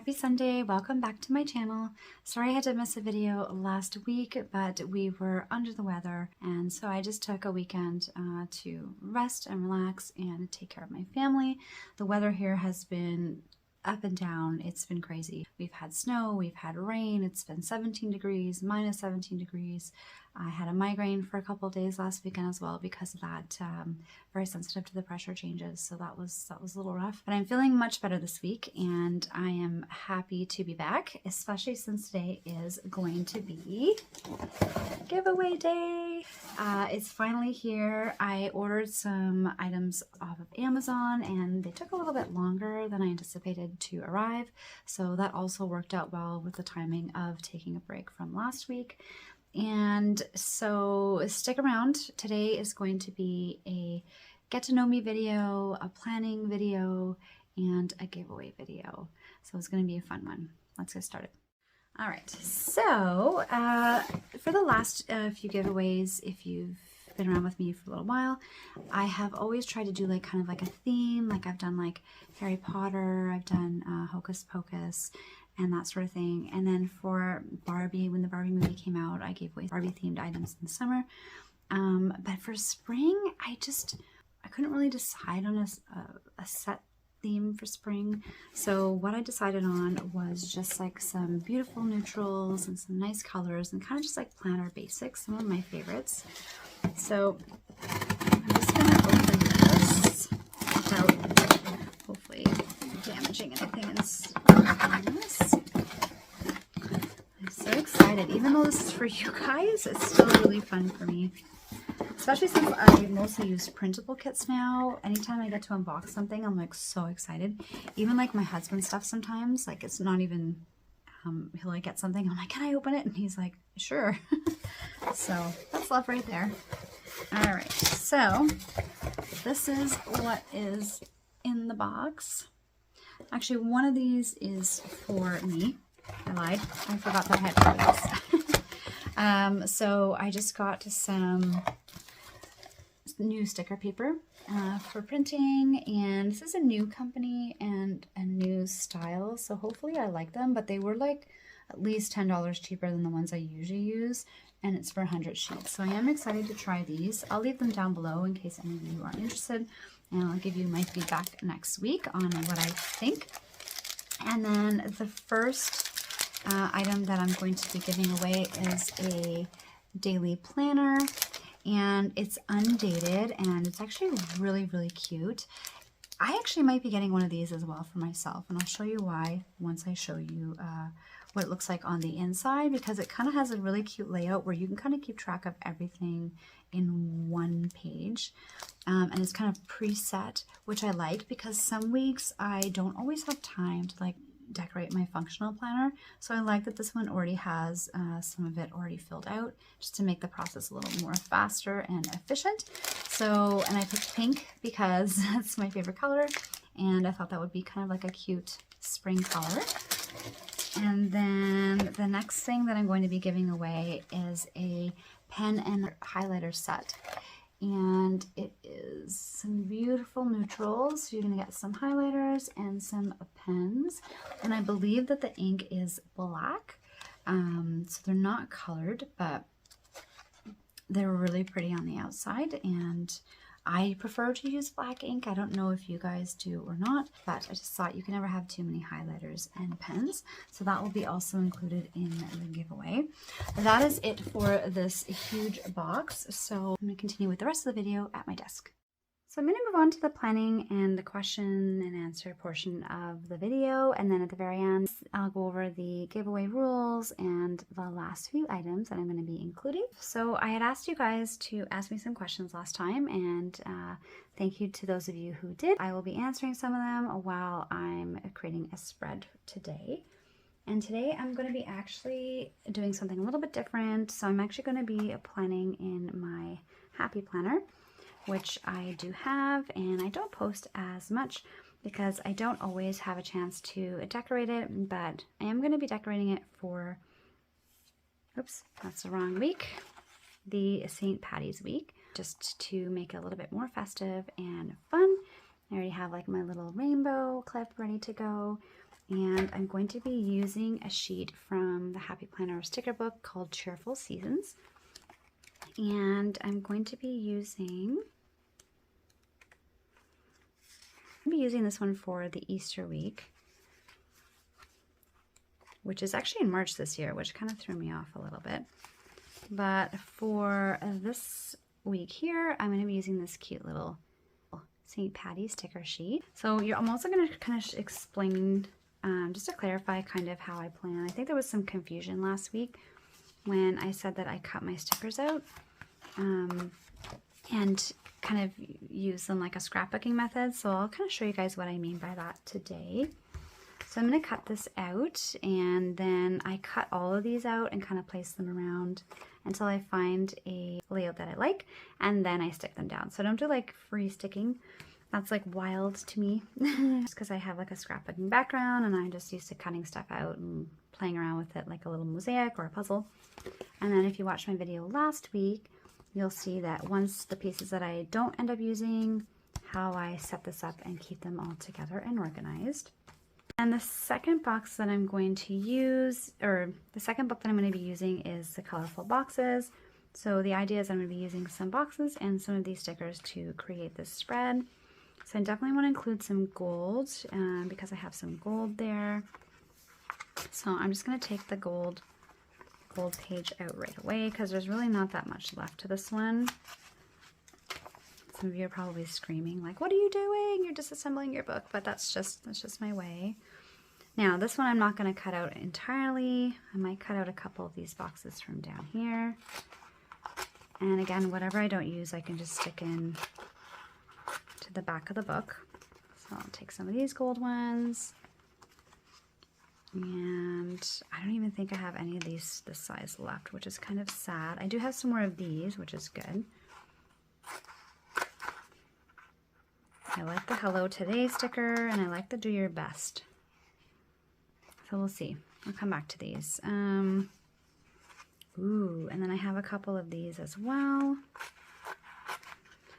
Happy Sunday, welcome back to my channel. Sorry I had to miss a video last week, but we were under the weather, and so I just took a weekend to rest and relax and take care of my family. The weather here has been up and down. It's been crazy. We've had snow, we've had rain, it's been 17 degrees, minus 17 degrees. I had a migraine for a couple of days last weekend as well because of that. Very sensitive to the pressure changes, so that was a little rough. But I'm feeling much better this week, and I am happy to be back, especially since today is going to be giveaway day. It's finally here. I ordered some items off of Amazon, and they took a little bit longer than I anticipated to arrive, so that also worked out well with the timing of taking a break from last week. And so stick around. Today is going to be a get to know me video, a planning video, and a giveaway video. So it's going to be a fun one. Let's get started. All right, so for the last few giveaways, if you've been around with me for a little while, I have always tried to do like kind of like a theme. Like I've done like Harry Potter, I've done Hocus Pocus, and that sort of thing. And then for Barbie, when the Barbie movie came out, I gave away Barbie themed items in the summer. But for spring, I couldn't really decide on a set theme for spring. So what I decided on was just like some beautiful neutrals and some nice colors and kind of just like planner basics, some of my favorites. So I'm just gonna open this without hopefully damaging anything in this. I'm so excited. Even though this is for you guys, it's still really fun for me. Especially since I mostly use printable kits now. Anytime I get to unbox something, I'm like so excited. Even like my husband's stuff sometimes, like it's not even, he'll like get something, I'm like, can I open it? And he's like, sure. So that's love right there. All right, so this is what is in the box. Actually, one of these is for me. I lied. I forgot that I had this. So I just got some new sticker paper for printing, and this is a new company and a new style, so hopefully I like them, but they were like at least $10 cheaper than the ones I usually use, and it's for 100 sheets. So I am excited to try these. I'll leave them down below in case any of you are interested, and I'll give you my feedback next week on what I think. And then the first item that I'm going to be giving away is a daily planner, and it's undated, and it's actually really, really cute. I actually might be getting one of these as well for myself, and I'll show you why once I show you what it looks like on the inside, because it kind of has a really cute layout where you can kind of keep track of everything in one page, and it's kind of preset, which I like because some weeks I don't always have time to like decorate my functional planner, so I like that this one already has some of it already filled out just to make the process a little more faster and efficient. So, and I picked pink because that's my favorite color, and I thought that would be kind of like a cute spring color. And then the next thing that I'm going to be giving away is a pen and highlighter set. And it is some beautiful neutrals. You're going to get some highlighters and some pens. And I believe that the ink is black. So they're not colored, but they're really pretty on the outside. And I prefer to use black ink. I don't know if you guys do or not, but I just thought you can never have too many highlighters and pens. So that will be also included in the giveaway. That is it for this huge box. So I'm going to continue with the rest of the video at my desk. So I'm going to move on to the planning and the question and answer portion of the video, and then at the very end I'll go over the giveaway rules and the last few items that I'm going to be including. So I had asked you guys to ask me some questions last time, and thank you to those of you who did. I will be answering some of them while I'm creating a spread today. And today I'm going to be actually doing something a little bit different. So I'm actually going to be planning in my Happy Planner, which I do have, and I don't post as much because I don't always have a chance to decorate it, but I am going to be decorating it for, oops, that's the wrong week, the St. Patty's week, just to make it a little bit more festive and fun. I already have like my little rainbow clip ready to go, And I'm going to be using a sheet from the Happy Planner sticker book called Cheerful Seasons. And I'm going to be using this one for the Easter week, which is actually in March this year, which kind of threw me off a little bit. But for this week here, I'm going to be using this cute little St. Patty sticker sheet. So I'm also going to kind of explain, just to clarify kind of how I plan. I think there was some confusion last week when I said that I cut my stickers out and kind of use them like a scrapbooking method. So I'll kind of show you guys what I mean by that today. So I'm going to cut this out, and then I cut all of these out and kind of place them around until I find a layout that I like, and then I stick them down. So I don't do like free sticking. That's like wild to me just because I have like a scrapbooking background and I'm just used to cutting stuff out and playing around with it like a little mosaic or a puzzle. And then if you watched my video last week, you'll see that once the pieces that I don't end up using, how I set this up and keep them all together and organized. And the second box that I'm going to use, or the second book that I'm going to be using, is the colorful boxes. So the idea is I'm going to be using some boxes and some of these stickers to create this spread. So I definitely want to include some gold because I have some gold there. So I'm just going to take the gold page out right away because there's really not that much left to this one. Some of you are probably screaming like, what are you doing? You're disassembling your book, but that's just my way. Now this one I'm not going to cut out entirely. I might cut out a couple of these boxes from down here. And again, whatever I don't use, I can just stick in to the back of the book. So I'll take some of these gold ones. And I don't even think I have any of these this size left, which is kind of sad. I do have some more of these, which is good. I like the Hello Today sticker, and I like the Do Your Best. So we'll see. I'll come back to these. Ooh, and then I have a couple of these as well.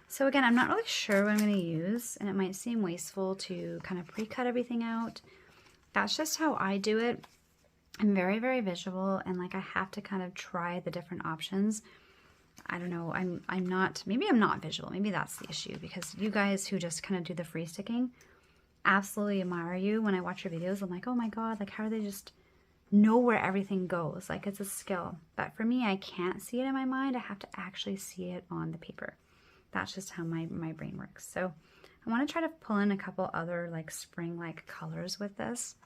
So again, I'm not really sure what I'm going to use, and it might seem wasteful to kind of pre-cut everything out. That's just how I do it. I'm very, very visual, and like I have to kind of try the different options. I don't know, I'm not, maybe I'm not visual. Maybe that's the issue, because you guys who just kind of do the free sticking, absolutely admire you. When I watch your videos, I'm like, oh my God, like how do they just know where everything goes? Like it's a skill. But for me, I can't see it in my mind. I have to actually see it on the paper. That's just how my brain works. So I want to try to pull in a couple other like spring-like colors with this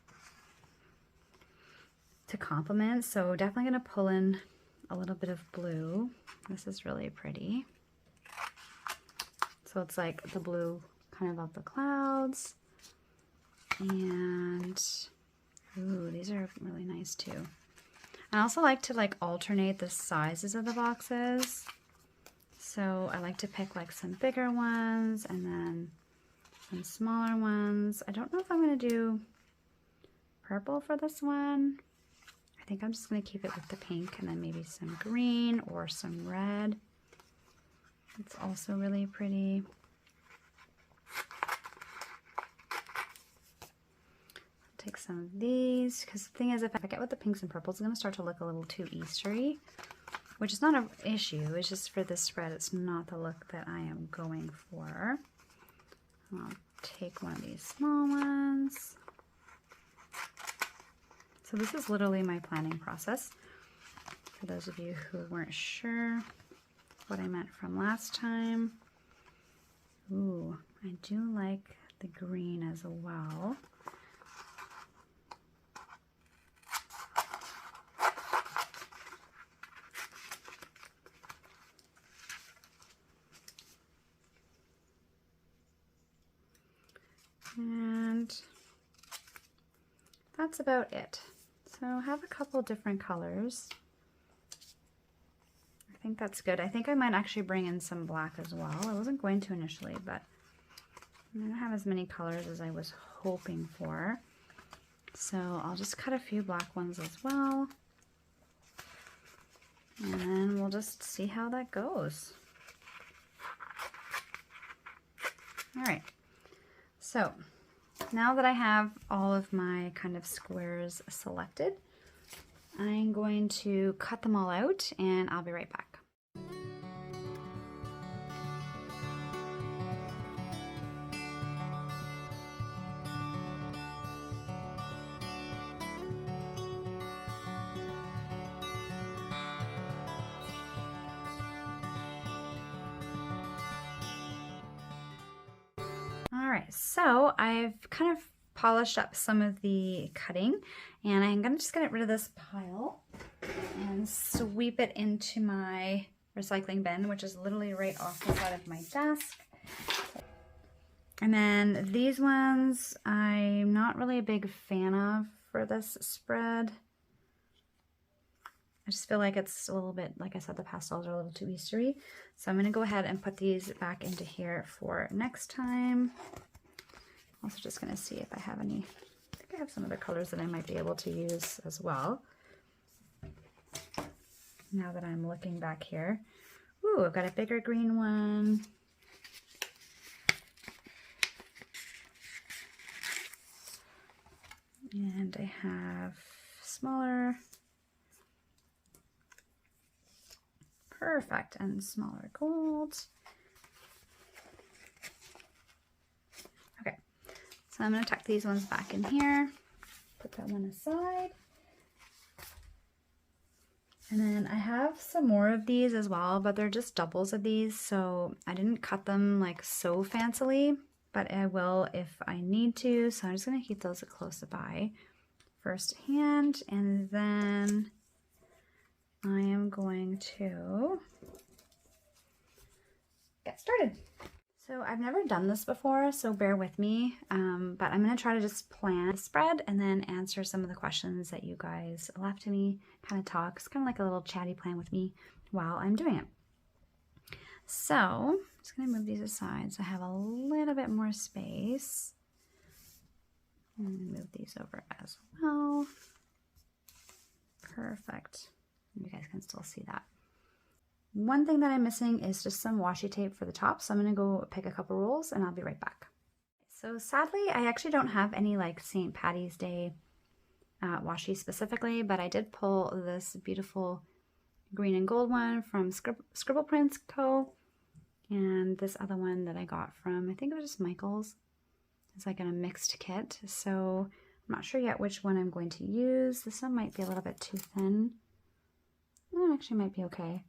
to complement. So definitely going to pull in a little bit of blue. This is really pretty. So it's like the blue kind of the clouds. And ooh, these are really nice too. I also like to like alternate the sizes of the boxes. So I like to pick like some bigger ones and then some smaller ones. I don't know if I'm going to do purple for this one. I think I'm just going to keep it with the pink and then maybe some green or some red. It's also really pretty. I'll take some of these because the thing is, if I get with the pinks and purples, it's going to start to look a little too Eastery, which is not an issue. It's just for this spread, it's not the look that I am going for. I'll take one of these small ones. So this is literally my planning process. For those of you who weren't sure what I meant from last time. Ooh, I do like the green as well. And that's about it. So I have a couple different colors. I think that's good. I think I might actually bring in some black as well. I wasn't going to initially, but I don't have as many colors as I was hoping for. So I'll just cut a few black ones as well. And then we'll just see how that goes. All right. So Now that I have all of my kind of squares selected, I'm going to cut them all out and I'll be right back. Alright, so I've kind of polished up some of the cutting, and I'm gonna just get rid of this pile and sweep it into my recycling bin, which is literally right off the side of my desk. And then these ones I'm not really a big fan of for this spread. I just feel like it's a little bit, like I said, the pastels are a little too Eastery. So I'm going to go ahead and put these back into here for next time. Also just going to see if I have any, I think I have some other colors that I might be able to use as well. Now that I'm looking back here. Ooh, I've got a bigger green one. And I have smaller. Perfect, and smaller gold. Okay, so I'm going to tuck these ones back in here, put that one aside. And then I have some more of these as well, but they're just doubles of these, so I didn't cut them like so fancily, but I will if I need to, so I'm just going to keep those close by first hand, and then I am going to get started. So I've never done this before, so bear with me, but I'm going to try to just plan the spread and then answer some of the questions that you guys left to me, kind of talk. It's kind of like a little chatty plan with me while I'm doing it. So I'm just going to move these aside so I have a little bit more space. And move these over as well. Perfect. You guys can still see that. One thing that I'm missing is just some washi tape for the top, so I'm going to go pick a couple rolls and I'll be right back. So sadly, I actually don't have any like St. Patty's Day washi specifically, but I did pull this beautiful green and gold one from Scribble Prints Co. And this other one that I got from, I think it was just Michael's. It's like in a mixed kit, so I'm not sure yet which one I'm going to use. This one might be a little bit too thin. That actually might be okay.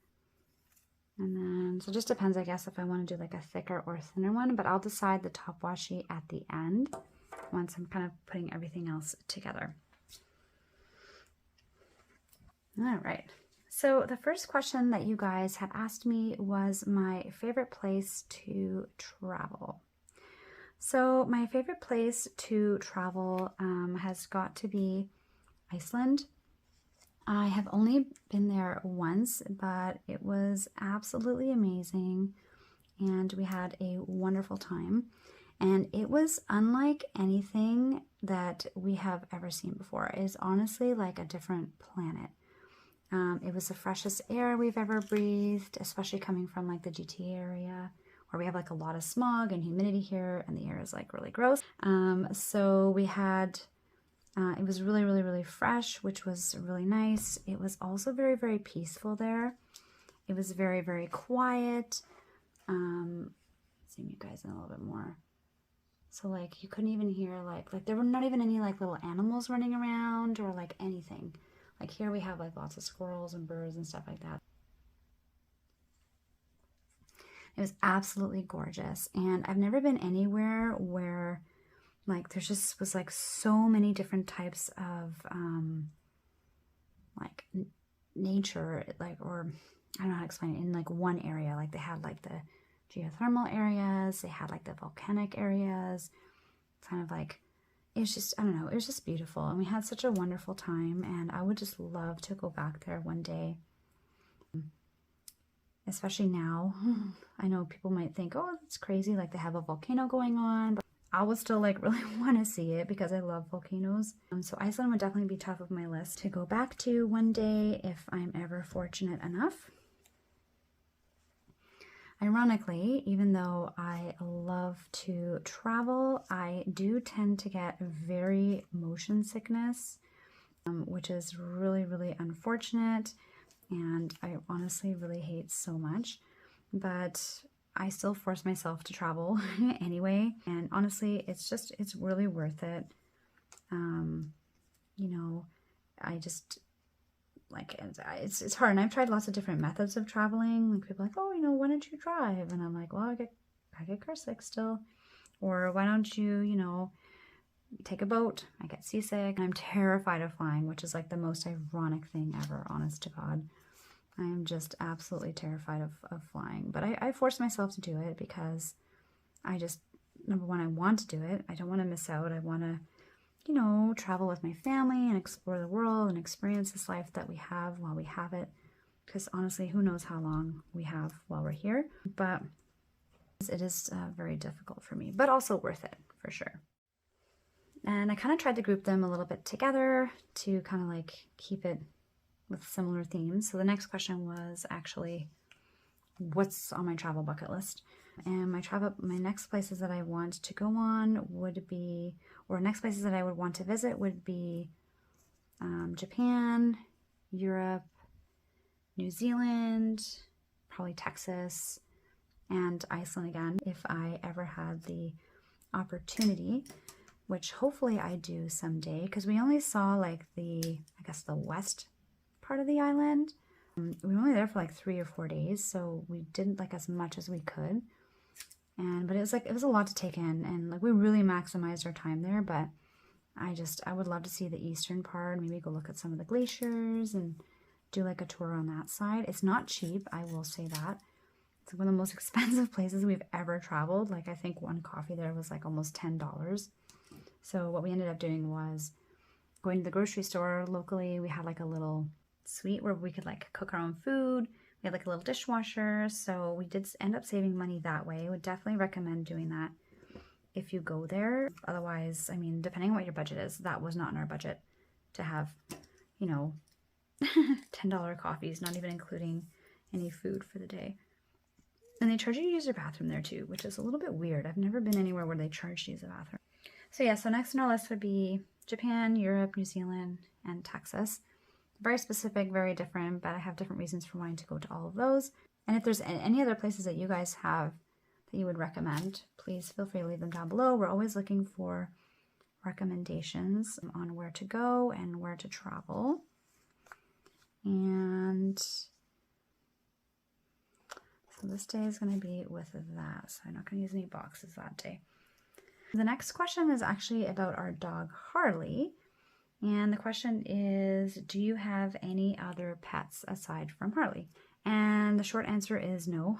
And then, so it just depends, I guess, if I want to do like a thicker or thinner one, but I'll decide the top washi at the end once I'm kind of putting everything else together. All right. So the first question that you guys had asked me was my favorite place to travel. So my favorite place to travel has got to be Iceland. I have only been there once, but it was absolutely amazing and we had a wonderful time. And it was unlike anything that we have ever seen before. It is honestly like a different planet. It was the freshest air we've ever breathed, especially coming from like the GTA area, where we have like a lot of smog and humidity here and the air is like really gross. So we had, it was really, really, really fresh, which was really nice. It was also very, very peaceful there. It was very, very quiet. Seeing you guys in a little bit more. So like you couldn't even hear like there were not even any like little animals running around or like anything. Like here we have like lots of squirrels and birds and stuff like that. It was absolutely gorgeous, and I've never been anywhere where like there's just was like so many different types of like nature, like, or I don't know how to explain it, in like one area. Like they had like the geothermal areas, they had like the volcanic areas, kind of like, it was just, I don't know, it was just beautiful, and we had such a wonderful time, and I would just love to go back there one day. Especially now. I know people might think, oh, that's crazy, like they have a volcano going on, but I would still like really want to see it because I love volcanoes. So Iceland would definitely be top of my list to go back to one day if I'm ever fortunate enough. I Ironically, even though I love to travel, I do tend to get very motion sickness, which is really, really unfortunate. And I honestly really hate so much, but I still force myself to travel anyway. And honestly, it's really worth it. You know, I just, like, it's hard. And I've tried lots of different methods of traveling. Like, people are like, oh, you know, why don't you drive? And I'm like, well, I get car sick still. Or why don't you, you know, take a boat? I get seasick. I'm terrified of flying, which is like the most ironic thing ever, honest to God. I am just absolutely terrified of flying. But I force myself to do it because I just, number one, I want to do it. I don't want to miss out. I want to, you know, travel with my family and explore the world and experience this life that we have while we have it. Because honestly, who knows how long we have while we're here. But it is very difficult for me, but also worth it for sure. And I kind of tried to group them a little bit together to kind of like keep it with similar themes. So the next question was actually, what's on my travel bucket list? And my next places that I want to go on would be, or next places that I would want to visit would be Japan, Europe, New Zealand, probably Texas, and Iceland again, if I ever had the opportunity, which hopefully I do someday, because we only saw like the west part of the island. We were only there for like 3 or 4 days, so we didn't like as much as we could. But it was a lot to take in, and like we really maximized our time there. But I would love to see the eastern part, maybe go look at some of the glaciers and do like a tour on that side. It's not cheap, I will say that. It's one of the most expensive places we've ever traveled. Like I think one coffee there was like almost $10. So what we ended up doing was going to the grocery store locally. We had like a little suite where we could like cook our own food. We had like a little dishwasher, so we did end up saving money that way. I would definitely recommend doing that if you go there. Otherwise, I mean, depending on what your budget is, that was not in our budget to have, you know, $10 coffees, not even including any food for the day. And they charge you to use your bathroom there too, which is a little bit weird. I've never been anywhere where they charge to use the bathroom. So yeah, so next on our list would be Japan, Europe, New Zealand, and Texas. Very specific, very different, but I have different reasons for wanting to go to all of those. And if there's any other places that you guys have that you would recommend, please feel free to leave them down below. We're always looking for recommendations on where to go and where to travel. And so this day is going to be with that, so I'm not going to use any boxes that day. The next question is actually about our dog Harley. And the question is, do you have any other pets aside from Harley? And the short answer is no.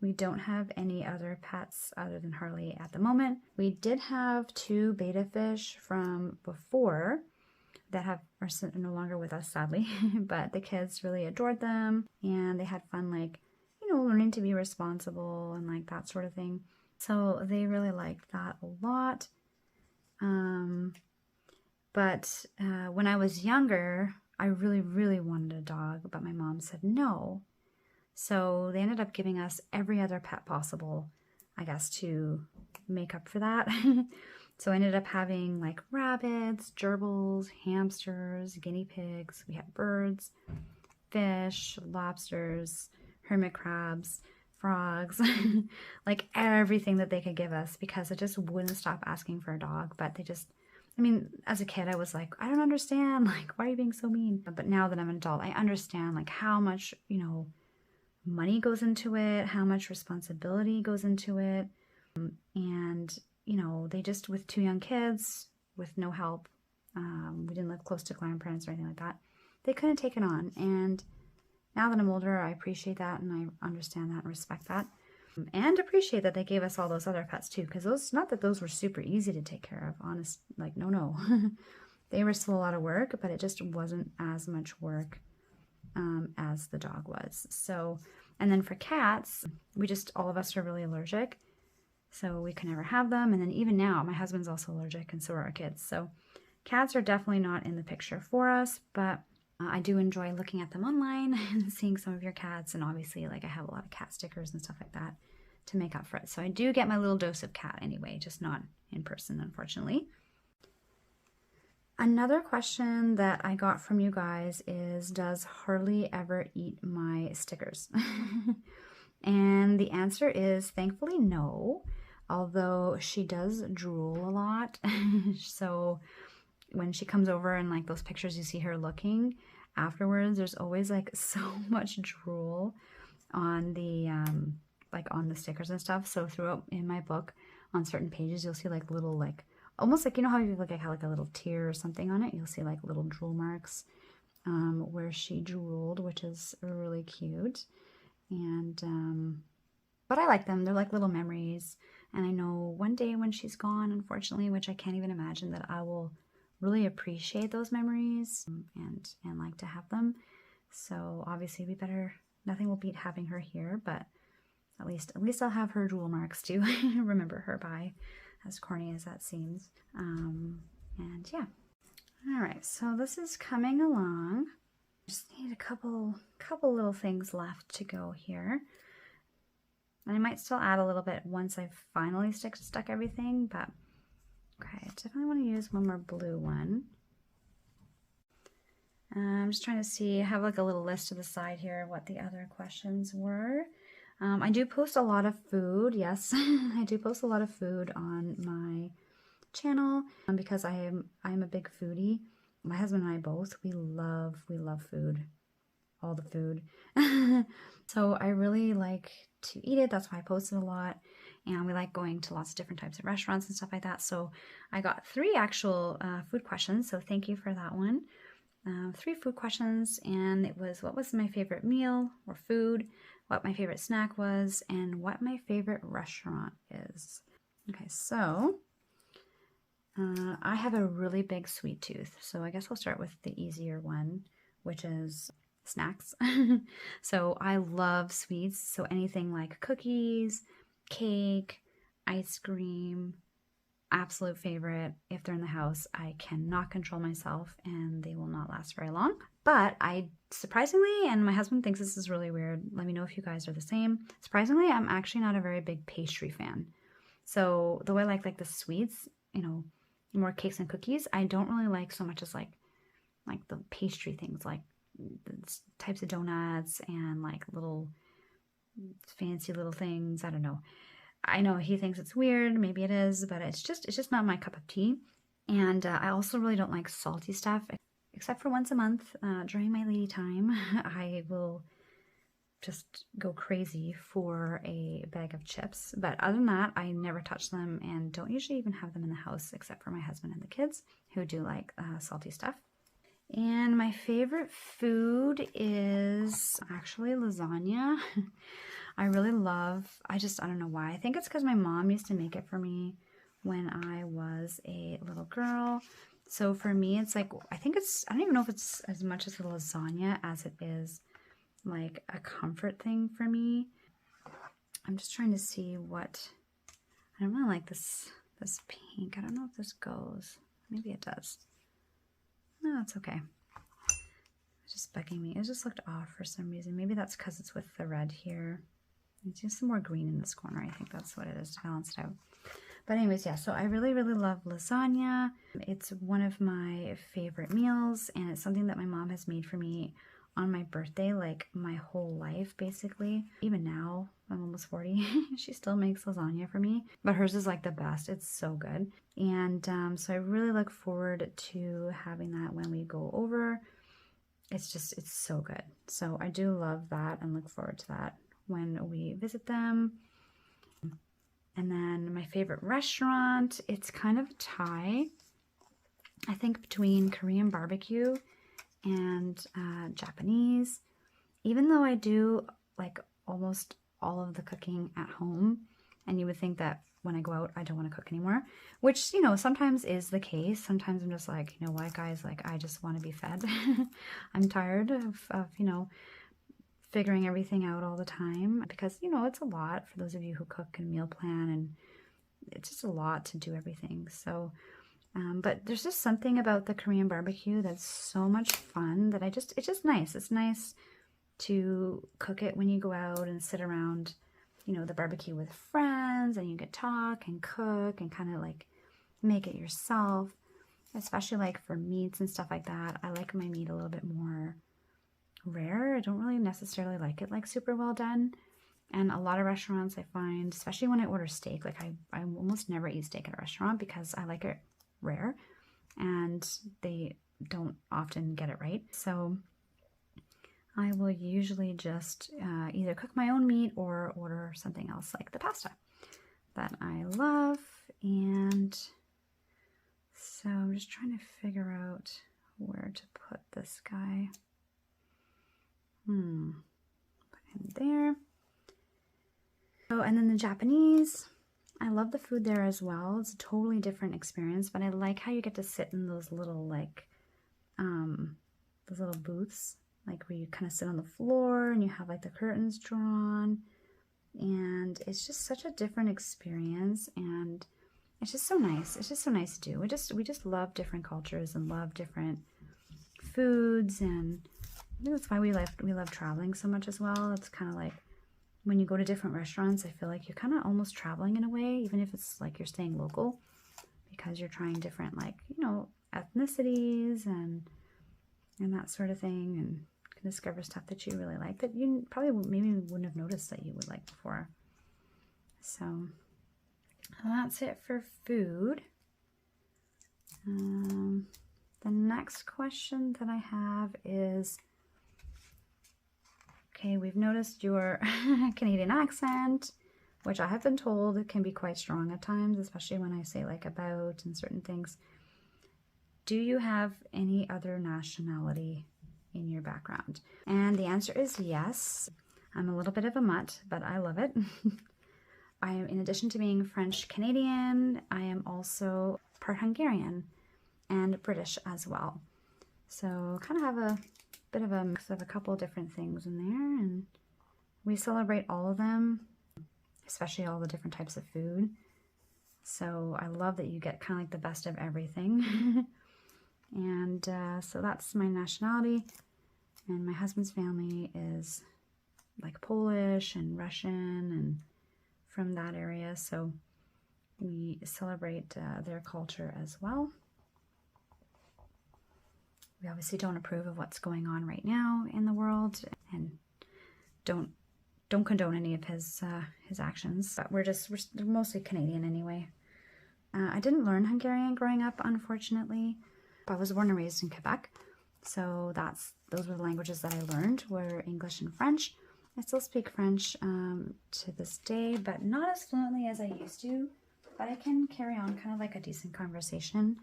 We don't have any other pets other than Harley at the moment. We did have 2 betta fish from before that are no longer with us, sadly. But the kids really adored them, and they had fun, like, you know, learning to be responsible and like that sort of thing. So they really liked that a lot. But when I was younger, I really, really wanted a dog, but my mom said no. So they ended up giving us every other pet possible, I guess, to make up for that. So I ended up having like rabbits, gerbils, hamsters, guinea pigs. We had birds, fish, lobsters, hermit crabs, frogs, like everything that they could give us, because I just wouldn't stop asking for a dog. But they just, I mean, as a kid, I was like, I don't understand, like, why are you being so mean? But now that I'm an adult, I understand like how much, you know, money goes into it, how much responsibility goes into it. And, you know, they just, with 2 young kids, with no help, we didn't live close to grandparents or anything like that, they couldn't take it on. And now that I'm older, I appreciate that, and I understand that and respect that. And appreciate that they gave us all those other pets too, because those, not that those were super easy to take care of, honest, like, no. They were still a lot of work, but it just wasn't as much work as the dog was. So, and then for cats, all of us are really allergic, so we can never have them. And then even now, my husband's also allergic, and so are our kids. So cats are definitely not in the picture for us, but I do enjoy looking at them online and seeing some of your cats, and obviously like I have a lot of cat stickers and stuff like that to make up for it. So I do get my little dose of cat anyway, just not in person, unfortunately. Another question that I got from you guys is, does Harley ever eat my stickers? And the answer is thankfully no, although she does drool a lot. So when she comes over and like those pictures you see her looking afterwards, there's always like so much drool on the like on the stickers and stuff. So throughout in my book on certain pages you'll see like little like almost like, you know how you look like how like a little tear or something on it, you'll see like little drool marks where she drooled, which is really cute. And but I like them. They're like little memories, and I know one day when she's gone, unfortunately, which I can't even imagine, that I will really appreciate those memories and like to have them. So obviously we better, nothing will beat having her here, but at least I'll have her drool marks to remember her by, as corny as that seems. And yeah. All right, so this is coming along. Just need a couple little things left to go here. And I might still add a little bit once I've finally stuck everything, but okay, I definitely want to use one more blue one. I'm just trying to see, I have like a little list to the side here of what the other questions were. I do post a lot of food, yes, I do post a lot of food on my channel because I'm a big foodie. My husband and I both, we love food, all the food. So I really like to eat it, that's why I post it a lot. And we like going to lots of different types of restaurants and stuff like that. So I got 3 actual food questions, so thank you for that one. 3 food questions, and it was what was my favorite meal or food, what my favorite snack was, and what my favorite restaurant is. Okay, so I have a really big sweet tooth, so I guess I'll start with the easier one, which is snacks. So I love sweets, so anything like cookies, cake, ice cream, absolute favorite. If they're in the house, I cannot control myself and they will not last very long. But I surprisingly, and my husband thinks this is really weird, let me know if you guys are the same, surprisingly I'm actually not a very big pastry fan. So the way I like the sweets, you know, more cakes and cookies, I don't really like so much as like the pastry things, like types of donuts and like little fancy little things. I don't know. I know he thinks it's weird, maybe it is, but it's just not my cup of tea. And I also really don't like salty stuff, except for once a month during my lady time. I will just go crazy for a bag of chips. But other than that, I never touch them and don't usually even have them in the house except for my husband and the kids who do like salty stuff. And my favorite food is actually lasagna. I really love, I don't know why. I think it's because my mom used to make it for me when I was a little girl. So for me, it's like, I don't even know if it's as much as a lasagna as it is like a comfort thing for me. I'm just trying to see what, I don't really like this pink. I don't know if this goes. Maybe it does. No, it's okay. It's just bugging me. It just looked off for some reason. Maybe that's because it's with the red here. It's just some more green in this corner. I think that's what it is to balance it out. But anyways, yeah, so I really, really love lasagna. It's one of my favorite meals, and it's something that my mom has made for me on my birthday, like my whole life, basically. Even now, I'm almost 40, she still makes lasagna for me, but hers is like the best. It's so good. And so I really look forward to having that when we go over. It's so good. So I do love that and look forward to that when we visit them. And then my favorite restaurant, it's kind of a tie, I think, between Korean barbecue and Japanese. Even though I do like almost all of the cooking at home, and you would think that when I go out I don't want to cook anymore, which, you know, sometimes is the case. Sometimes I'm just like, you know what guys, like I just want to be fed. I'm tired of you know, figuring everything out all the time, because, you know, it's a lot for those of you who cook and meal plan, and it's just a lot to do everything. So But there's just something about the Korean barbecue that's so much fun that it's just nice. It's nice to cook it when you go out and sit around, you know, the barbecue with friends, and you can talk and cook and kind of like make it yourself, especially like for meats and stuff like that. I like my meat a little bit more rare. I don't really necessarily like it like super well done. And a lot of restaurants I find, especially when I order steak, like I almost never eat steak at a restaurant because I like it rare and they don't often get it right. So I will usually just either cook my own meat or order something else like the pasta that I love. And so I'm just trying to figure out where to put this guy. Put him there. Oh, and then the Japanese, I love the food there as well. It's a totally different experience, but I like how you get to sit in those little like, those little booths, like where you kind of sit on the floor and you have like the curtains drawn, and it's just such a different experience, and it's just so nice. It's just so nice to do. We just love different cultures and love different foods, and I think that's why we love traveling so much as well. It's kind of like when you go to different restaurants, I feel like you're kind of almost traveling in a way, even if it's like you're staying local, because you're trying different, like, you know, ethnicities and that sort of thing, and can discover stuff that you really like that you probably maybe wouldn't have noticed that you would like before. So that's it for food. The next question that I have is, okay, we've noticed your Canadian accent, which I have been told can be quite strong at times, especially when I say like about and certain things. Do you have any other nationality in your background? And the answer is yes. I'm a little bit of a mutt, but I love it. I am, in addition to being French Canadian, I am also part Hungarian and British as well. So kind of have a bit of a mix of a couple of different things in there, and we celebrate all of them, especially all the different types of food. So I love that you get kind of like the best of everything. And so that's my nationality, and my husband's family is like Polish and Russian and from that area, so we celebrate their culture as well. We obviously don't approve of what's going on right now in the world, and don't condone any of his actions. But we're mostly Canadian anyway. I didn't learn Hungarian growing up, unfortunately. I was born and raised in Quebec, so those were the languages that I learned, were English and French. I still speak French to this day, but not as fluently as I used to. But I can carry on kind of like a decent conversation.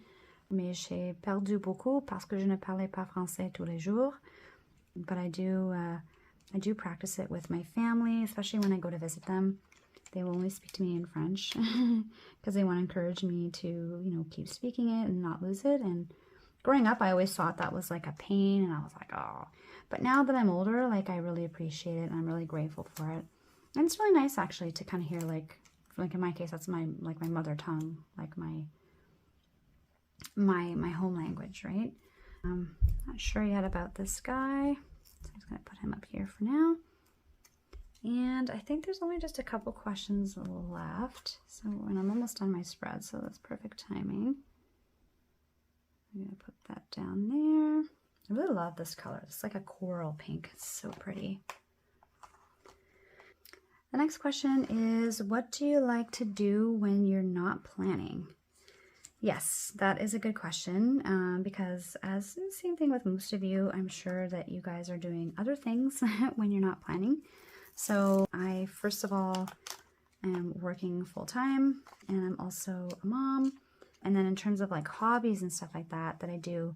Mais j'ai perdu beaucoup parce que je ne parlais pas français tous les jours. But I do practice it with my family, especially when I go to visit them. They will only speak to me in French because they want to encourage me to, you know, keep speaking it and not lose it. And growing up, I always thought that was like a pain, and I was like, oh. But now that I'm older, like, I really appreciate it, and I'm really grateful for it. And it's really nice actually to kind of hear like in my case, that's my mother tongue, like my home language, right? Not sure yet about this guy, so I'm just gonna put him up here for now. And I think there's only just a couple questions left, so, and I'm almost done my spread, so that's perfect timing. I'm gonna put that down there. I really love this color. It's like a coral pink. It's so pretty. The next question is, what do you like to do when you're not planning? Yes, that is a good question, because as the same thing with most of you, I'm sure that you guys are doing other things when you're not planning. So I, first of all, am working full-time, and I'm also a mom. And then in terms of like hobbies and stuff like that I do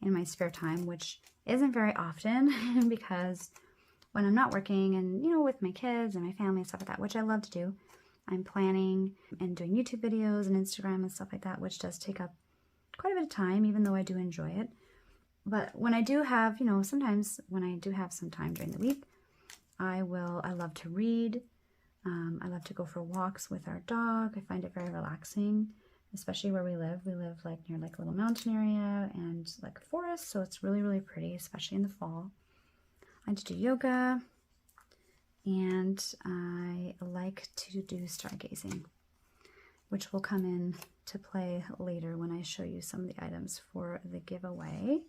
in my spare time, which isn't very often because when I'm not working and, you know, with my kids and my family and stuff like that, which I love to do, I'm planning and doing YouTube videos and Instagram and stuff like that, which does take up quite a bit of time, even though I do enjoy it. But when I do have, you know, sometimes when I do have some time during the week, I love to read. I love to go for walks with our dog. I find it very relaxing especially where we live. We live like near like a little mountain area and like a forest, so it's really, really pretty, especially in the fall. I like to do yoga, and I like to do stargazing, which will come in to play later when I show you some of the items for the giveaway.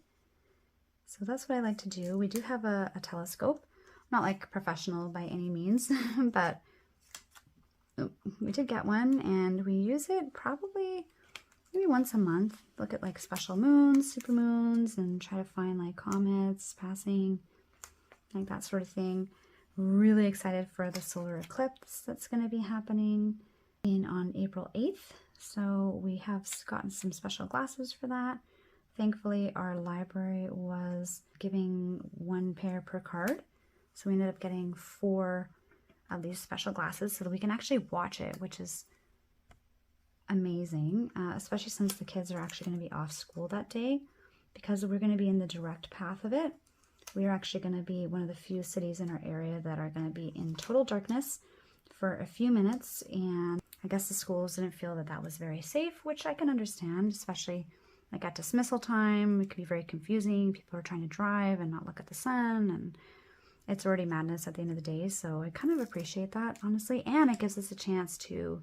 So that's what I like to do. We do have a telescope, not like professional by any means, but we did get one, and we use it probably maybe once a month. Look at like special moons, supermoons, and try to find like comets passing, like that sort of thing. Really excited for the solar eclipse that's going to be happening on April 8th. So we have gotten some special glasses for that. Thankfully, our library was giving 1 pair per card. So we ended up getting 4 of these special glasses so that we can actually watch it, which is amazing, especially since the kids are actually going to be off school that day, because we're going to be in the direct path of it. We are actually going to be one of the few cities in our area that are going to be in total darkness for a few minutes, and I guess the schools didn't feel that that was very safe, which I can understand, especially like at dismissal time. It can be very confusing. People are trying to drive and not look at the sun, and it's already madness at the end of the day. So I kind of appreciate that, honestly, and it gives us a chance to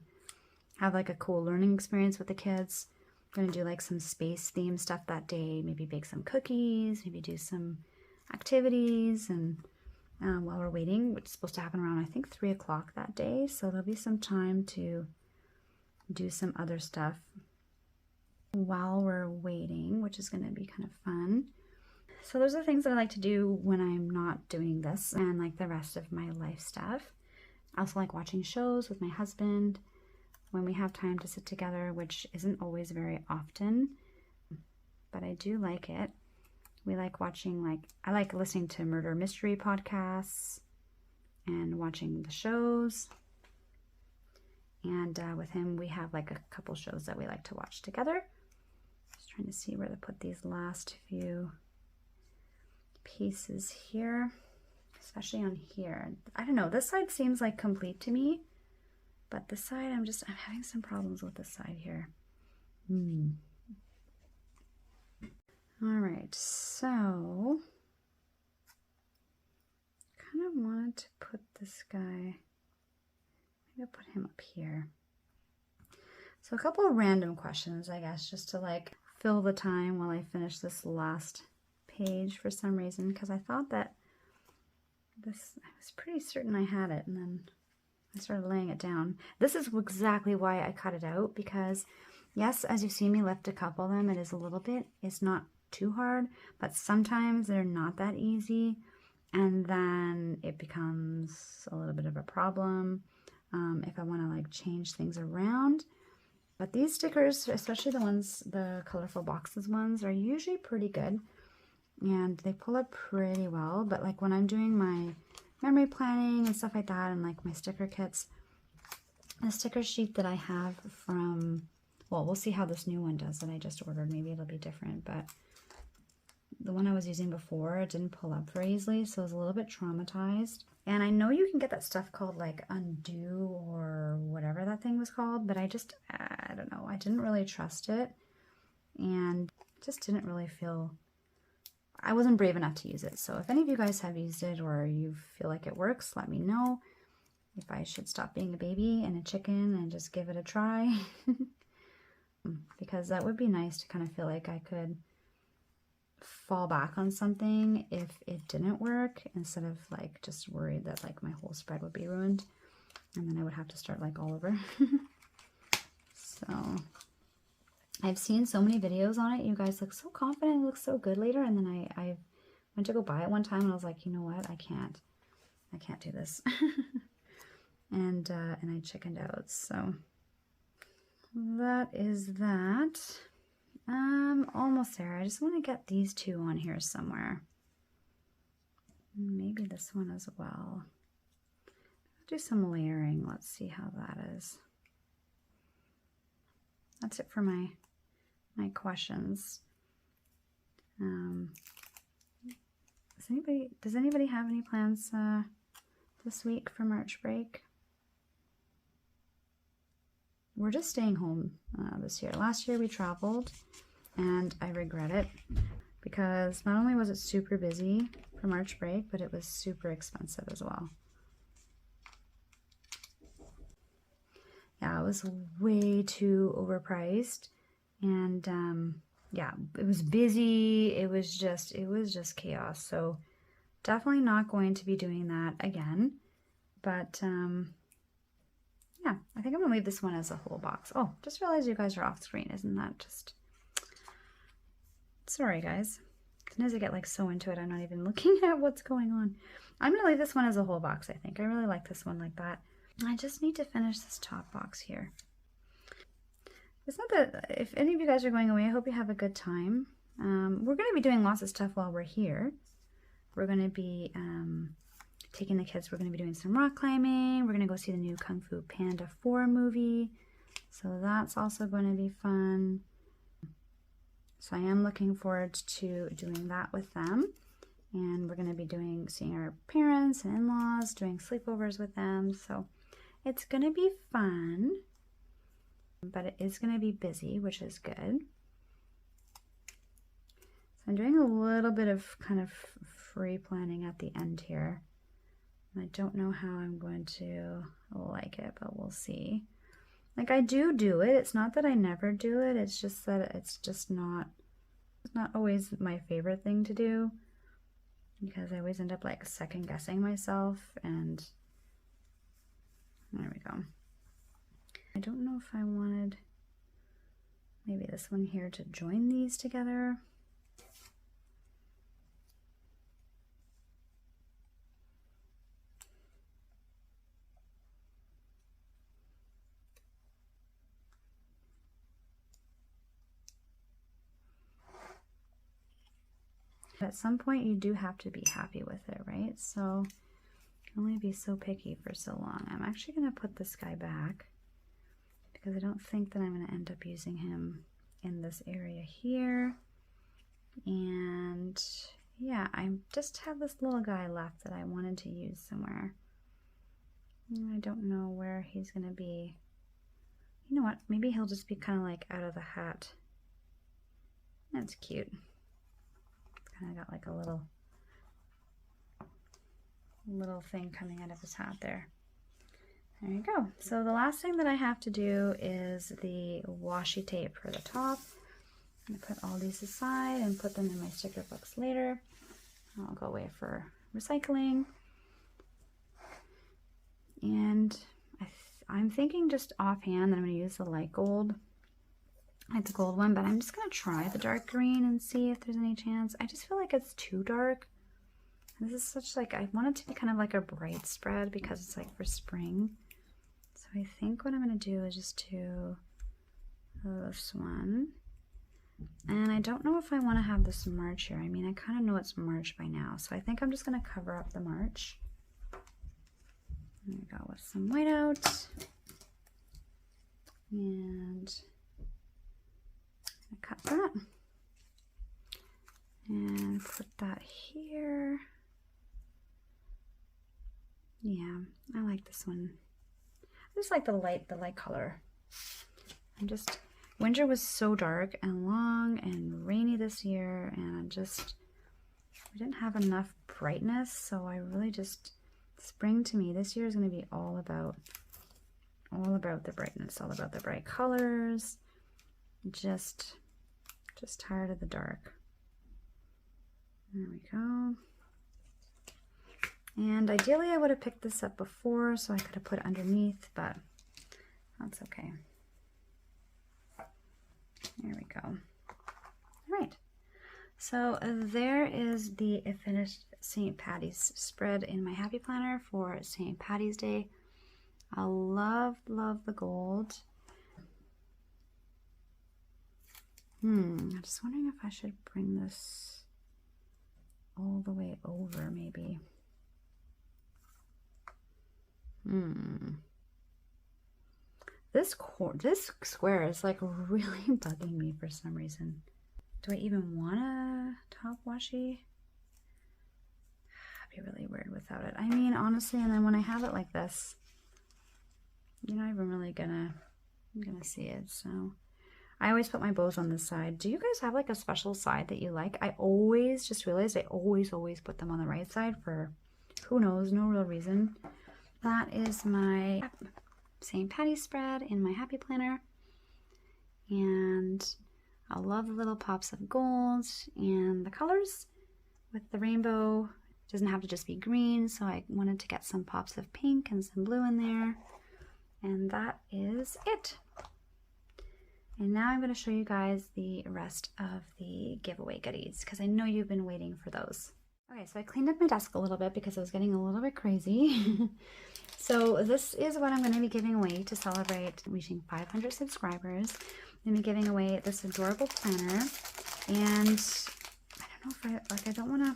have like a cool learning experience with the kids. I'm going to do like some space themed stuff that day, maybe bake some cookies, maybe do some activities, and while we're waiting, which is supposed to happen around I think 3 o'clock that day, so there'll be some time to do some other stuff while we're waiting, which is going to be kind of fun. So those are the things that I like to do when I'm not doing this and like the rest of my life stuff. I also like watching shows with my husband when we have time to sit together, which isn't always very often, but I do like it. We like watching, I like listening to murder mystery podcasts and watching the shows. And with him, we have like a couple shows that we like to watch together. Just trying to see where to put these last few pieces here, especially on here. I don't know, this side seems like complete to me, but this side, I'm having some problems with this side here. All right, so kind of wanted to put this guy, maybe I'll put him up here. So a couple of random questions, I guess, just to like fill the time while I finish this last page for some reason, because I thought that I was pretty certain I had it, and then I started laying it down. This is exactly why I cut it out, because yes, as you see me lift a couple of them, it is a little bit, it's not too hard, but sometimes they're not that easy, and then it becomes a little bit of a problem if I want to like change things around. But these stickers, especially the colorful boxes ones, are usually pretty good, and they pull up pretty well. But like when I'm doing my memory planning and stuff like that, and like my sticker kits, the sticker sheet that I have from, well, we'll see how this new one does that I just ordered. Maybe it'll be different, but the one I was using before, it didn't pull up very easily, so I was a little bit traumatized. And I know you can get that stuff called like Undo or whatever that thing was called, but I don't know, I didn't really trust it, and just didn't really feel, I wasn't brave enough to use it. So if any of you guys have used it or you feel like it works, let me know if I should stop being a baby and a chicken and just give it a try. Because that would be nice to kind of feel like I could fall back on something if it didn't work, instead of like just worried that like my whole spread would be ruined and then I would have to start like all over. So I've seen so many videos on it. You guys look so confident, it looks so good later, and then I went to go buy it one time and I was like, you know what, I can't do this. and I chickened out. So that is that. Almost there. I just want to get these two on here somewhere. Maybe this one as well. I'll do some layering. Let's see how that is. That's it for my questions. Does anybody have any plans this week for March break? we're just staying home this year. Last year we traveled, and I regret it because not only was it super busy for March break, but it was super expensive as well. Yeah, it was way too overpriced, and yeah, it was busy. It was just chaos. So definitely not going to be doing that again. But yeah, I think I'm gonna leave this one as a whole box. Oh, just realized you guys are off screen. Isn't that just... Sorry, guys. Sometimes I get like so into it, I'm not even looking at what's going on. I'm gonna leave this one as a whole box, I think. I really like this one like that. I just need to finish this top box here. It's not that, if any of you guys are going away, I hope you have a good time. We're gonna be doing lots of stuff while we're here. We're gonna be taking the kids, we're gonna be doing some rock climbing. We're gonna go see the new Kung Fu Panda 4 movie. So that's also gonna be fun. So I am looking forward to doing that with them. And we're going to be seeing our parents and in-laws, doing sleepovers with them. So it's going to be fun, but it is going to be busy, which is good. So I'm doing a little bit of kind of free planning at the end here. And I don't know how I'm going to like it, but we'll see. Like, I do it. It's not that I never do it. It's just that it's not always my favorite thing to do, because I always end up like second guessing myself. And there we go. I don't know if I wanted maybe this one here to join these together. At some point you do have to be happy with it, right? So you can only be so picky for so long. I'm actually going to put this guy back because I don't think that I'm going to end up using him in this area here. And yeah, I just have this little guy left that I wanted to use somewhere. I don't know where he's going to be. You know what? Maybe he'll just be kind of like out of the hat. That's cute. Kind of got like a little thing coming out of his hat there. There you go. So the last thing that I have to do is the washi tape for the top. I'm gonna put all these aside and put them in my sticker books later. I'll go away for recycling. And I'm thinking just offhand that I'm gonna use the light gold. It's a gold one, but I'm just going to try the dark green and see if there's any chance. I just feel like it's too dark. This is such like, I want it to be kind of like a bright spread because it's like for spring. So I think what I'm going to do is just do this one. And I don't know if I want to have this March here. I mean, I kind of know it's March by now. So I think I'm just going to cover up the March. There we go, with some whiteout. And cut that and put that here. Yeah, I like this one. I just like the light color. Winter was so dark and long and rainy this year, and we didn't have enough brightness, so I really spring to me this year is going to be all about the brightness, all about the bright colors. Just tired of the dark. There we go. And ideally I would have picked this up before so I could have put it underneath, but that's okay. There we go. All right. So there is the finished St. Patty's spread in my Happy Planner for St. Patty's Day. I love the gold. I'm just wondering if I should bring this all the way over, maybe. This square is like really bugging me for some reason. Do I even want a top washi? That'd be really weird without it. I mean, honestly, and then when I have it like this, you're not even really gonna I'm gonna see it. So I always put my bows on this side. Do you guys have like a special side that you like? I always just realized I always put them on the right side for who knows, no real reason. That is my St. Patty's spread in my Happy Planner. And I love the little pops of gold and the colors with the rainbow. It doesn't have to just be green, so I wanted to get some pops of pink and some blue in there. And that is it. And now I'm going to show you guys the rest of the giveaway goodies because I know you've been waiting for those. Okay, so I cleaned up my desk a little bit because it was getting a little bit crazy. So this is what I'm going to be giving away to celebrate reaching 500 subscribers. I'm going to be giving away this adorable planner. And I don't know if I don't want to...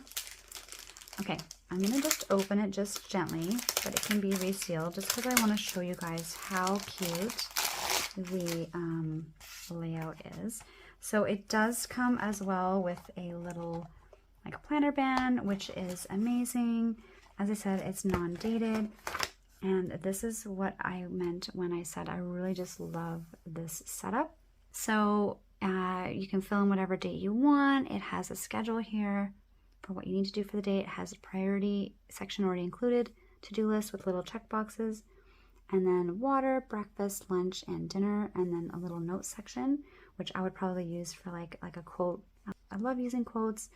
Okay, I'm going to just open it just gently, but it can be resealed just because I want to show you guys how cute the layout is. So it does come as well with a little like a planner band, which is amazing. As I said, it's non-dated, and this is what I meant when I said I really just love this setup. So you can fill in whatever date you want. It has a schedule here for what you need to do for the day. It has a priority section already included, to-do list with little check boxes, and then water, breakfast, lunch, and dinner, and then a little note section, which I would probably use for like a quote. I love using quotes.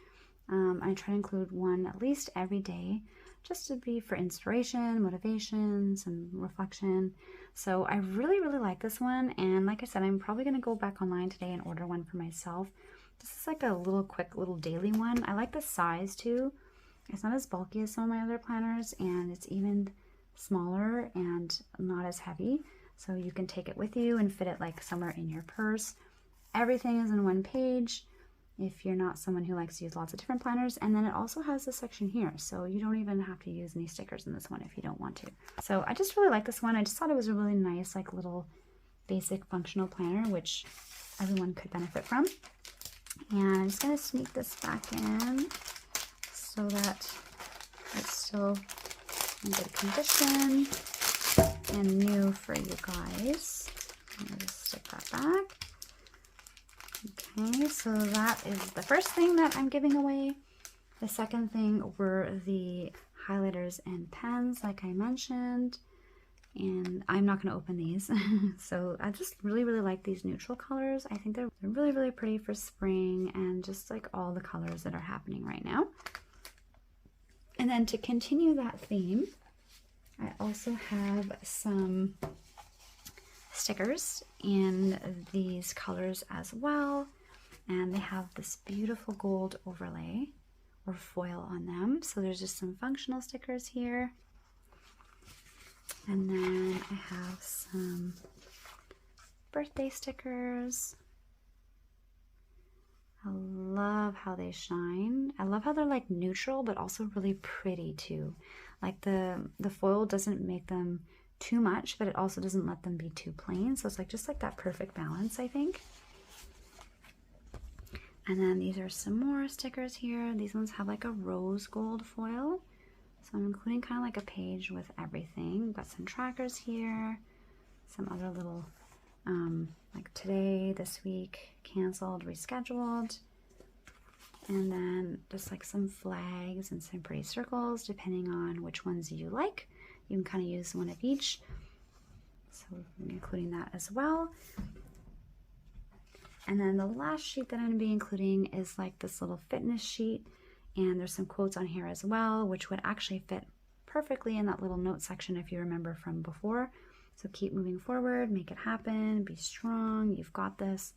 I try to include one at least every day, just to be for inspiration, motivation, some reflection. So I really like this one, and like I said, I'm probably going to go back online today and order one for myself. This is like a little quick little daily one. I like the size too. It's not as bulky as some of my other planners, and it's even smaller and not as heavy, so you can take it with you and fit it like somewhere in your purse. Everything is in one page if you're not someone who likes to use lots of different planners, and then it also has this section here, so you don't even have to use any stickers in this one if you don't want to. So I just really like this one. I just thought it was a really nice like little basic functional planner which everyone could benefit from. And I'm just going to sneak this back in so that it's still in good condition and new for you guys. I'm going to just stick that back. Okay, so that is the first thing that I'm giving away. The second thing were the highlighters and pens, like I mentioned. And I'm not going to open these. So I just really like these neutral colors. I think they're really pretty for spring and just like all the colors that are happening right now. And then to continue that theme, I also have some stickers in these colors as well, and they have this beautiful gold overlay or foil on them. So there's just some functional stickers here, and then I have some birthday stickers. I love how they shine. I love how they're like neutral but also really pretty too. Like the foil doesn't make them too much, but it also doesn't let them be too plain. So it's like just like that perfect balance, I think. And then these are some more stickers here. These ones have like a rose gold foil. So I'm including kind of like a page with everything. Got some trackers here, some other little like today, this week, canceled, rescheduled, and then just like some flags and some pretty circles depending on which ones you like. You can kind of use one of each, so I'm including that as well. And then the last sheet that I'm going to be including is like this little fitness sheet, and there's some quotes on here as well, which would actually fit perfectly in that little note section if you remember from before. So keep moving forward, make it happen, be strong, you've got this,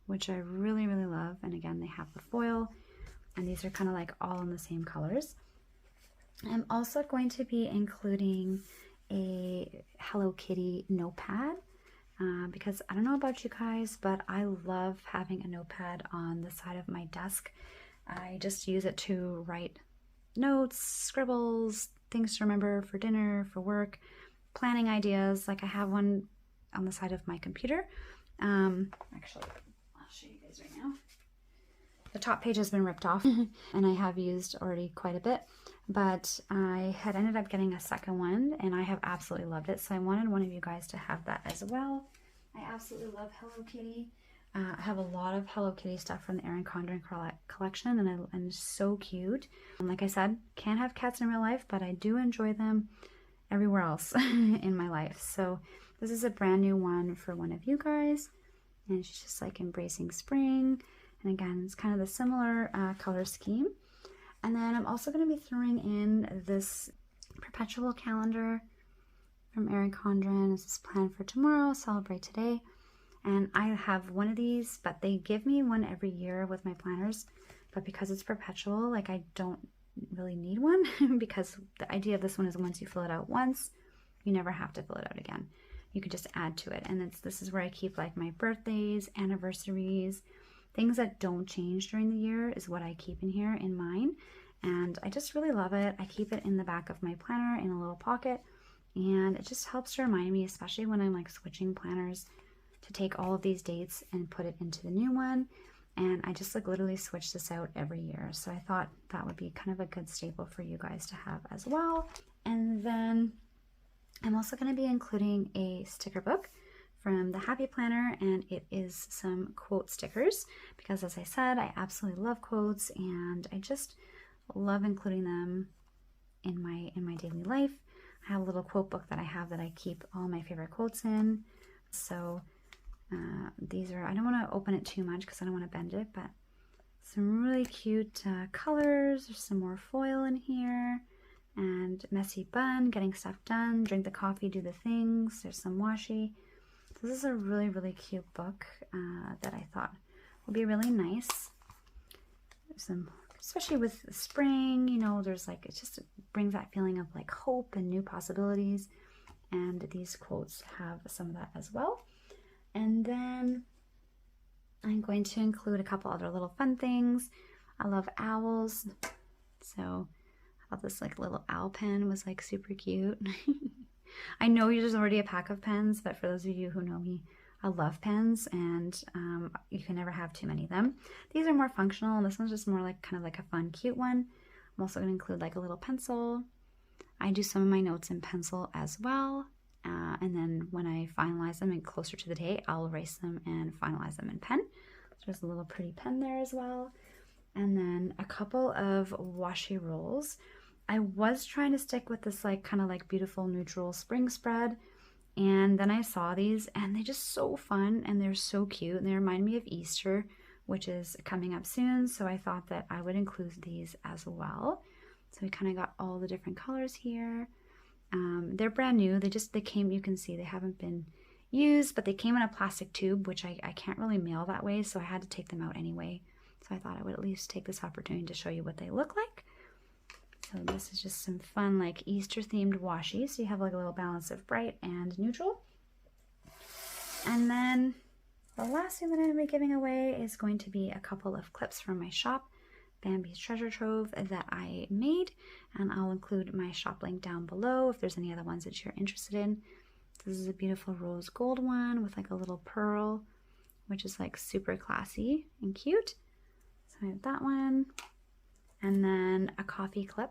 which I really love. And again, they have the foil, and these are kind of like all in the same colors. I'm also going to be including a Hello Kitty notepad because I don't know about you guys, but I love having a notepad on the side of my desk. I just use it to write notes, scribbles, things to remember for dinner, for work, planning ideas. Like I have one on the side of my computer. Actually, I'll show you guys right now. The top page has been ripped off and I have used already quite a bit, but I had ended up getting a second one and I have absolutely loved it. So I wanted one of you guys to have that as well. I absolutely love Hello Kitty. I have a lot of Hello Kitty stuff from the Erin Condren collection, and it's so cute. And like I said, can't have cats in real life, but I do enjoy them everywhere else in my life. So this is a brand new one for one of you guys, and she's just like embracing spring. And again, it's kind of the similar color scheme. And then I'm also going to be throwing in this perpetual calendar from Erin Condren. This is planned for tomorrow, celebrate today. And I have one of these, but they give me one every year with my planners. But because it's perpetual, like I don't really need one because the idea of this one is once you fill it out once, you never have to fill it out again. You could just add to it. And this is where I keep like my birthdays, anniversaries, things that don't change during the year is what I keep in here in mine. And I just really love it. I keep it in the back of my planner in a little pocket. And it just helps to remind me, especially when I'm like switching planners, to take all of these dates and put it into the new one. And I just like literally switch this out every year. So I thought that would be kind of a good staple for you guys to have as well. And then I'm also going to be including a sticker book from the Happy Planner, and it is some quote stickers because, as I said, I absolutely love quotes and I just love including them in my daily life. I have a little quote book that I have that I keep all my favorite quotes in. So these are, I don't want to open it too much because I don't want to bend it, but some really cute colors. There's some more foil in here, and messy bun, getting stuff done, drink the coffee, do the things. There's some washi. So this is a really, really cute book that I thought would be really nice. There's some, especially with spring, you know, there's like, it just brings that feeling of like hope and new possibilities. And these quotes have some of that as well. And then I'm going to include a couple other little fun things. I love owls. So I thought this like little owl pen was like super cute. I know there's already a pack of pens, but for those of you who know me, I love pens, and you can never have too many of them. These are more functional, and this one's just more like kind of like a fun, cute one. I'm also going to include like a little pencil. I do some of my notes in pencil as well, and then when I finalize them and closer to the date, I'll erase them and finalize them in pen. So there's a little pretty pen there as well. And then a couple of washi rolls. I was trying to stick with this like kind of like beautiful neutral spring spread, and then I saw these and they're just so fun and they're so cute, and they remind me of Easter, which is coming up soon, so I thought that I would include these as well. So we kind of got all the different colors here. They're brand new. They came, you can see they haven't been used, but they came in a plastic tube, which I can't really mail that way, so I had to take them out anyway. So I thought I would at least take this opportunity to show you what they look like. So this is just some fun like Easter themed washi. So you have like a little balance of bright and neutral. And then the last thing that I'm going to be giving away is going to be a couple of clips from my shop, Bambi's Treasure Trove, that I made. And I'll include my shop link down below if there's any other ones that you're interested in. This is a beautiful rose gold one with like a little pearl, which is like super classy and cute. So I have that one. And then a coffee clip,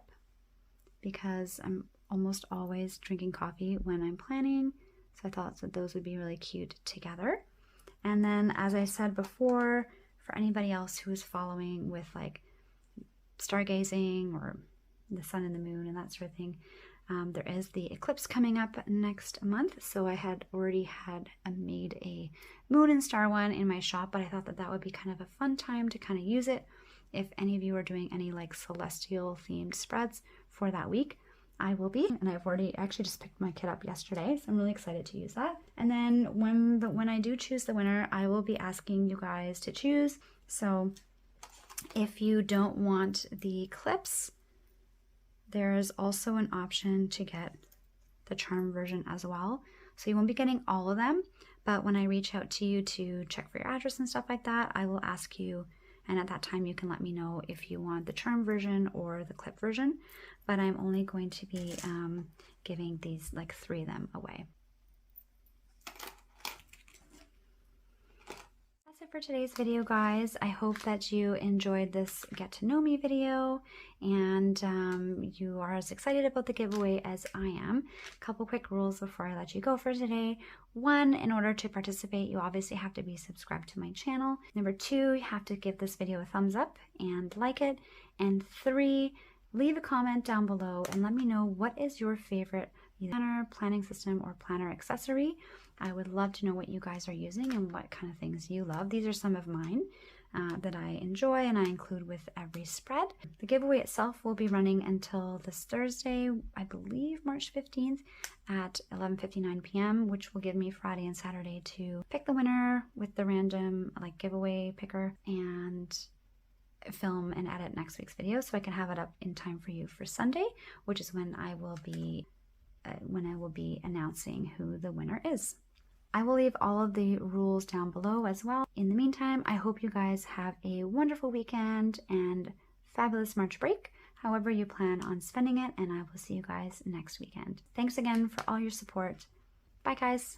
because I'm almost always drinking coffee when I'm planning. So I thought that those would be really cute together. And then, as I said before, for anybody else who is following with like stargazing or the sun and the moon and that sort of thing, there is the eclipse coming up next month. So I had already made a moon and star one in my shop, but I thought that that would be kind of a fun time to kind of use it. If any of you are doing any like celestial themed spreads for that week, I will be, and I've already actually just picked my kit up yesterday, so I'm really excited to use that. And then when I do choose the winner, I will be asking you guys to choose. So if you don't want the clips, there's also an option to get the charm version as well. So you won't be getting all of them, but when I reach out to you to check for your address and stuff like that, I will ask you. And at that time, you can let me know if you want the charm version or the clip version. But I'm only going to be giving these, like 3 of them away. That's it for today's video, guys. I hope that you enjoyed this get to know me video and you are as excited about the giveaway as I am. A couple quick rules before I let you go for today. 1, in order to participate, you obviously have to be subscribed to my channel. Number 2, you have to give this video a thumbs up and like it. And 3, leave a comment down below and let me know what is your favorite planner, planning system, or planner accessory. I would love to know what you guys are using and what kind of things you love. These are some of mine that I enjoy and I include with every spread. The giveaway itself will be running until this Thursday, I believe March 15th at 11:59 p.m., which will give me Friday and Saturday to pick the winner with the random giveaway picker and film and edit next week's video so I can have it up in time for you for Sunday, which is when I will be announcing who the winner is. I will leave all of the rules down below as well. In the meantime, I hope you guys have a wonderful weekend and fabulous March break, however you plan on spending it, and I will see you guys next weekend. Thanks again for all your support. Bye, guys.